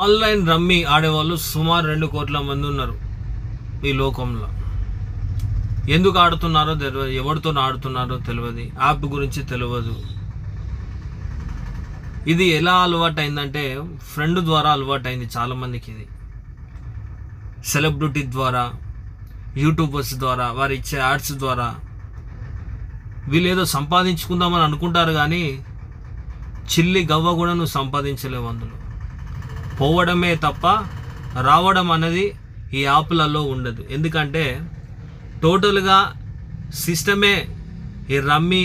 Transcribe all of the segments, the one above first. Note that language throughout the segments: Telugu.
ఆన్లైన్ రమ్మీ ఆడేవాళ్ళు సుమారు 2 కోట్ల మంది ఉన్నారు ఈ లోకంలో. ఎందుకు ఆడుతున్నారో తెలియదు, ఎవరితో ఆడుతున్నారో తెలియదు, యాప్ గురించి తెలియదు. ఇది ఎలా అలవాటు అయిందంటే ఫ్రెండ్ ద్వారా అలవాటు అయింది చాలామందికి. ఇది సెలబ్రిటీ ద్వారా, యూట్యూబర్స్ ద్వారా, వారు ఇచ్చే యాడ్స్ ద్వారా వీళ్ళు ఏదో సంపాదించుకుందామని అనుకుంటారు, కానీ చిల్లి గవ్వ కూడా నువ్వు సంపాదించలేవు. అందులో పోవడమే తప్ప రావడం అనేది ఈ యాప్లలో ఉండదు. ఎందుకంటే టోటల్గా సిస్టమే ఈ రమ్మీ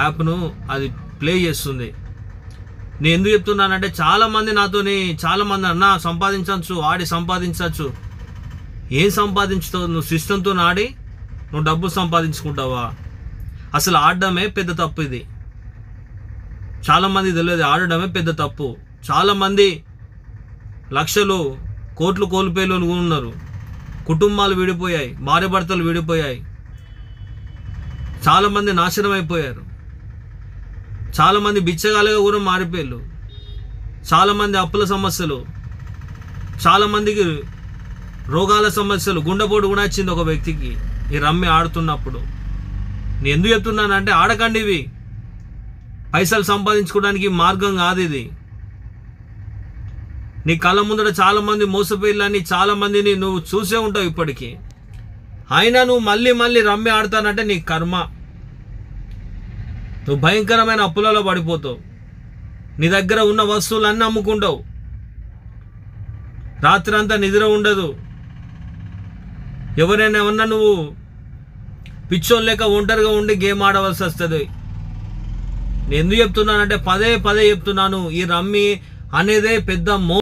యాప్ను అది ప్లే చేస్తుంది. నేను ఎందుకు చెప్తున్నానంటే చాలామంది చాలామంది అన్న సంపాదించవచ్చు, ఆడి సంపాదించవచ్చు. ఏం సంపాదించుతావు నువ్వు? సిస్టంతో ఆడి నువ్వు డబ్బు సంపాదించుకుంటావా? అసలు ఆడడమే పెద్ద తప్పు. ఇది చాలామంది తెలియదు, ఆడడమే పెద్ద తప్పు. చాలామంది లక్షలు కోట్లు కోల్పోయేలు ఉన్నారు. కుటుంబాలు విడిపోయాయి, భార్య భర్తలు విడిపోయాయి, చాలామంది నాశనం అయిపోయారు. చాలామంది బిచ్చగాలుగా కూడా మారిపోయారు. చాలామంది అప్పుల సమస్యలు, చాలామందికి రోగాల సమస్యలు, గుండెపోటు కూడా వచ్చింది ఒక వ్యక్తికి ఈ రమ్మీ ఆడుతున్నప్పుడు. నేను ఎందుకు చెప్తున్నానంటే ఆడకండి. ఇవి పైసలు సంపాదించుకోవడానికి మార్గం కాదు ఇది. నీ కళ్ళ ముందర చాలామంది మోసపోయిల్లని చాలామందిని నువ్వు చూసే ఉంటావు ఇప్పటికీ. అయినా నువ్వు మళ్ళీ మళ్ళీ రమ్మీ ఆడతానంటే నీ కర్మ. నువ్వు భయంకరమైన అప్పులలో పడిపోతావు. నీ దగ్గర ఉన్న వస్తువులన్నీ అమ్ముకుంటావు. రాత్రి అంతా నిద్ర ఉండదు. ఎవరైనా ఏమన్నా నువ్వు పిచ్చోన్ లేక ఒంటరిగా ఉండి గేమ్ ఆడవలసి వస్తుంది. నేను ఎందుకు చెప్తున్నానంటే పదే పదే చెప్తున్నాను, ఈ రమ్మీ అనేదే పెద్ద